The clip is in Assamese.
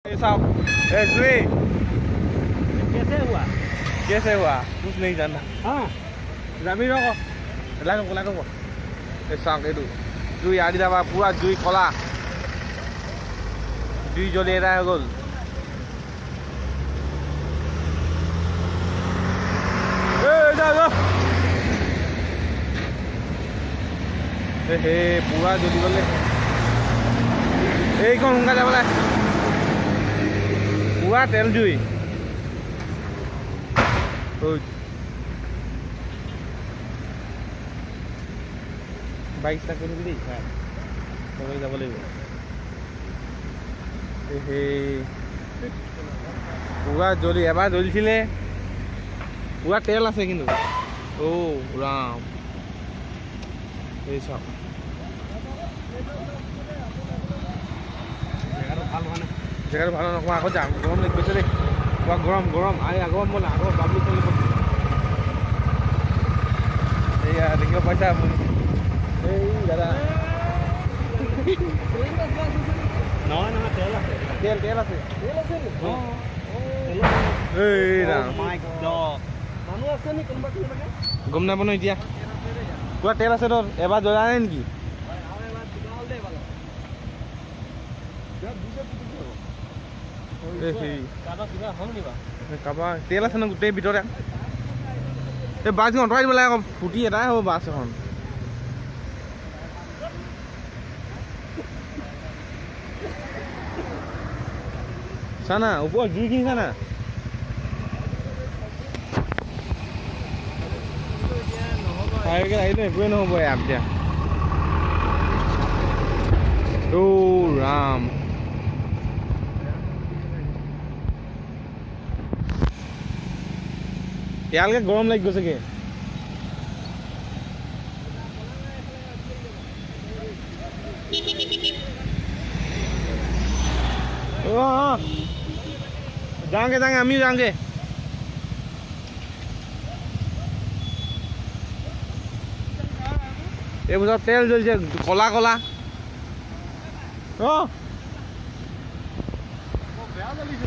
साहब जुए कैसे हुआ? कैसे हुआ कुछ नहीं जानना हाँ जमीन को लाइन को চাওক এইটো জুই আদি দাবা পুৰা জুই কলা জুই জ্বলি এৰাই হৈ গ'ল হে পুৰা জ্বলি গ'লে এইখন সোনকালে যাব লাগে পুৰা তেল জুই বাইক ষ্টাৰ্ট কৰি দিবি দেই যাব লাগিব পুৰা জ্বলি এবাৰ জ্বলিছিলে পুৰা তেল আছে কিন্তু ৰাম এই চাওক জেগাটো ভাল নকওঁ আকৌ যাম গৰম লাগি গৈছে দেই পুৰা গৰম আগৰ মই আগৰ বাবলি চলিব এইয়া দেখিব পাইছা আপুনি এই দাদা নহয় তেল আছে তেল আছে মানুহ আছে নি কোনোবা গম নাপাব ন এতিয়া পুৰা তেল আছে তোৰ এবাৰ জ্বলা নাই নেকি কাৰোবাৰ তেল আছে ন গোটেই ভিতৰতে এই বাছখন আঁতৰাই দিব লাগে আকৌ ফুটি এটাই হ'ব বাছ এখন চানা ওপৰত জুইখিনি চানা আহিলে একোৱে নহ'ব ইয়াত এতিয়া ৰাম ইয়ালৈকে গৰম লাগি গৈছেগে যাওঁগে আমিও যাওঁগে এইবছৰ তেল জ্বলিছে কলা বেয়া জ্বলিছে